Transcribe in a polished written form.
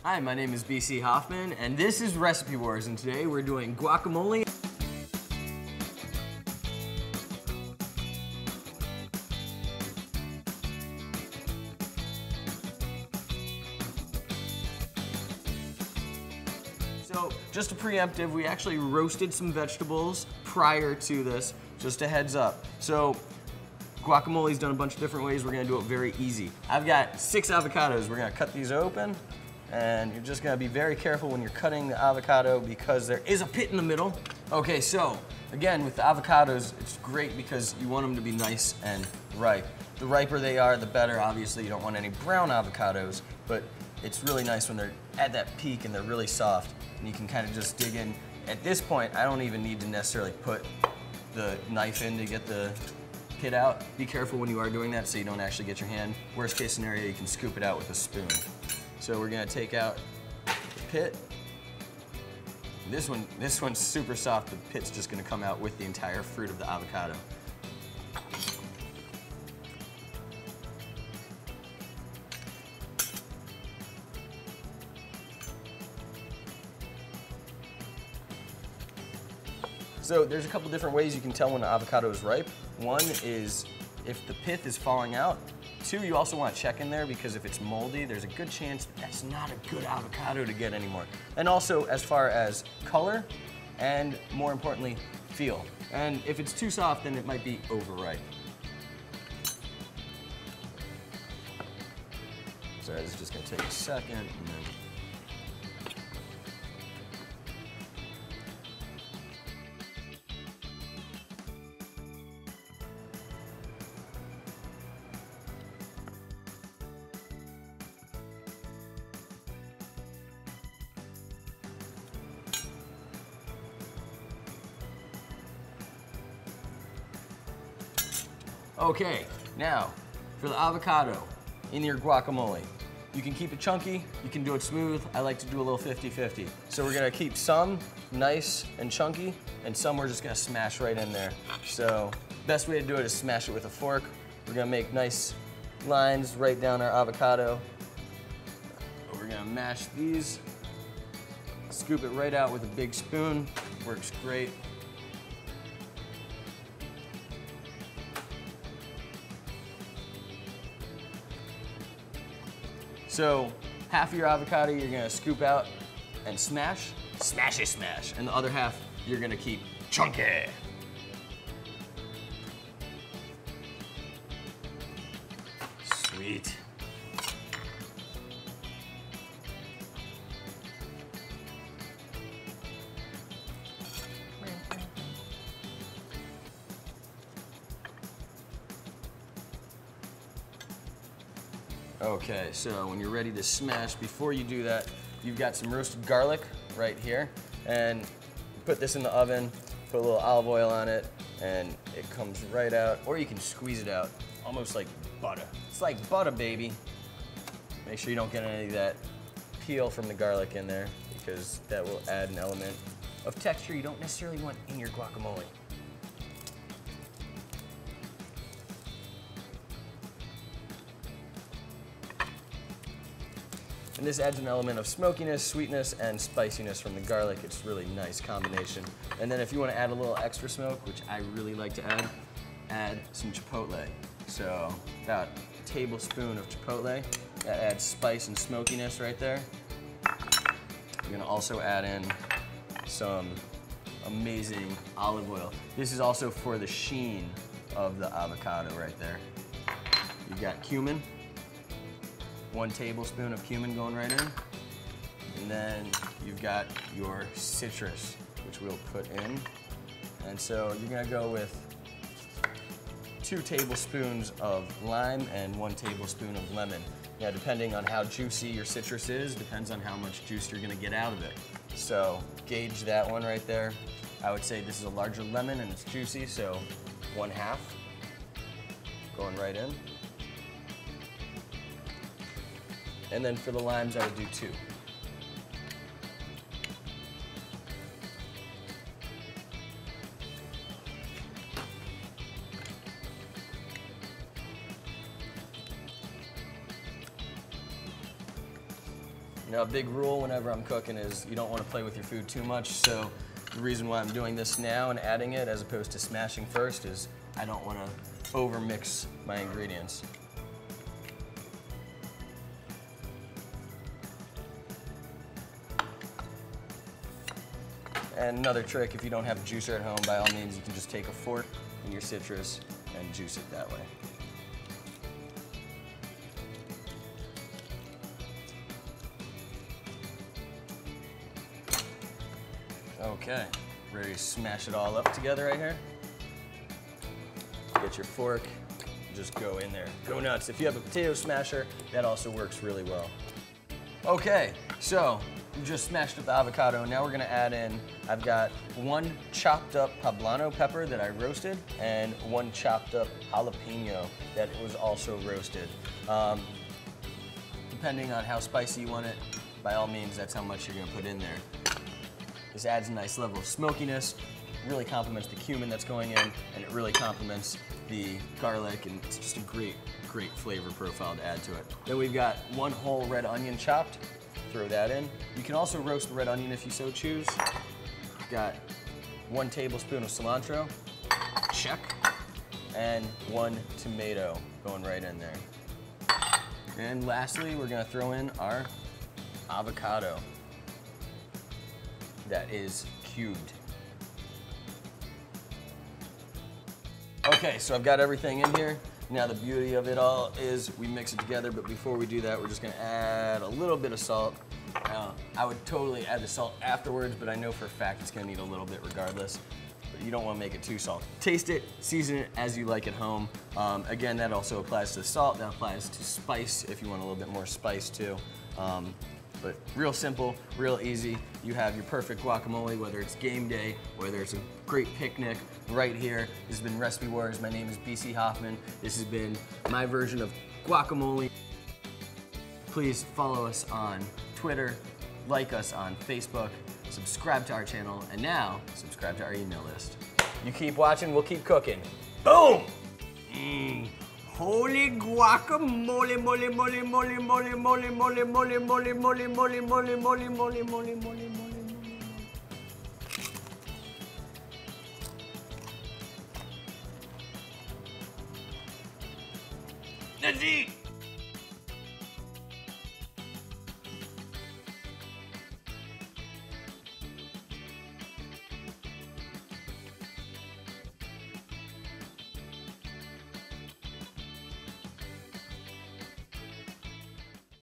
Hi, my name is BC Hoffman, and this is Recipe Wars, and today we're doing guacamole. So, just a preemptive, we actually roasted some vegetables prior to this, just a heads up. So, guacamole's done a bunch of different ways. We're gonna do it very easy. I've got 6 avocados. We're gonna cut these open, and you're just gonna be very careful when you're cutting the avocado because there is a pit in the middle. Okay, so again, with the avocados, it's great because you want them to be nice and ripe. The riper they are, the better. Obviously, you don't want any brown avocados, but it's really nice when they're at that peak and they're really soft, and you can kind of just dig in. At this point, I don't even need to necessarily put the knife in to get the pit out. Be careful when you are doing that so you don't actually get your hand. Worst case scenario, you can scoop it out with a spoon. So we're gonna take out the pit. This one's super soft. The pit's just gonna come out with the entire fruit of the avocado. So there's a couple different ways you can tell when the avocado is ripe. One is if the pith is falling out. 2, you also want to check in there because if it's moldy, there's a good chance that that's not a good avocado to get anymore. And also as far as color and more importantly, feel. And if it's too soft, then it might be overripe. Sorry, this is just gonna take a second and then okay, now for the avocado in your guacamole. You can keep it chunky, you can do it smooth. I like to do a little 50-50. So we're gonna keep some nice and chunky, and some we're just gonna smash right in there. So best way to do it is smash it with a fork. We're gonna make nice lines right down our avocado. We're gonna mash these, scoop it right out with a big spoon. Works great. So half of your avocado you're gonna scoop out and smash, smashy smash, and the other half you're gonna keep chunky. Sweet. Okay, so when you're ready to smash, before you do that, you've got some roasted garlic right here, and put this in the oven, put a little olive oil on it, and it comes right out, or you can squeeze it out, almost like butter. It's like butter, baby. Make sure you don't get any of that peel from the garlic in there, because that will add an element of texture you don't necessarily want in your guacamole. And this adds an element of smokiness, sweetness, and spiciness from the garlic. It's a really nice combination. And then if you want to add a little extra smoke, which I really like to add some chipotle. So about a tablespoon of chipotle. That adds spice and smokiness right there. We're gonna also add in some amazing olive oil. This is also for the sheen of the avocado right there. You've got cumin. 1 tablespoon of cumin going right in. And then you've got your citrus, which we'll put in. And so you're gonna go with 2 tablespoons of lime and 1 tablespoon of lemon. Now, depending on how juicy your citrus is, depends on how much juice you're gonna get out of it. So gauge that one right there. I would say this is a larger lemon and it's juicy, so 1/2 going right in. And then for the limes, I would do 2. Now, a big rule whenever I'm cooking is you don't want to play with your food too much, so the reason why I'm doing this now and adding it as opposed to smashing first is I don't want to over-mix my ingredients. And another trick, if you don't have a juicer at home, by all means, you can just take a fork in your citrus and juice it that way. Okay, ready to smash it all up together right here. Get your fork, just go in there. Go nuts. If you have a potato smasher, that also works really well. Okay, so we just smashed up the avocado. Now we're gonna add in, I've got 1 chopped up poblano pepper that I roasted and 1 chopped up jalapeno that was also roasted. Depending on how spicy you want it, by all means, that's how much you're gonna put in there. This adds a nice level of smokiness, really complements the cumin that's going in, and it really complements the garlic, and it's just a great, great flavor profile to add to it. Then we've got 1 whole red onion chopped. Throw that in. You can also roast the red onion if you so choose. Got 1 tablespoon of cilantro, check, and 1 tomato going right in there. And lastly, we're gonna throw in our avocado that is cubed. Okay, so I've got everything in here. Now the beauty of it all is we mix it together, but before we do that, we're just gonna add a little bit of salt. Now, I would totally add the salt afterwards, but I know for a fact it's gonna need a little bit regardless. But you don't wanna make it too salty. Taste it, season it as you like at home. Again, that also applies to the salt, that applies to spice if you want a little bit more spice too. But real simple, real easy. You have your perfect guacamole, whether it's game day, whether it's a great picnic, right here. This has been Recipe Wars. My name is BC Hoffman. This has been my version of guacamole. Please follow us on Twitter, like us on Facebook, subscribe to our channel, and now subscribe to our email list. You keep watching, we'll keep cooking. Boom! Holy guacamole, mole, mole, mole, mole, mole, mole, mole, mole, mole, mole, mole, mole, mole, mole, mole. Let's eat!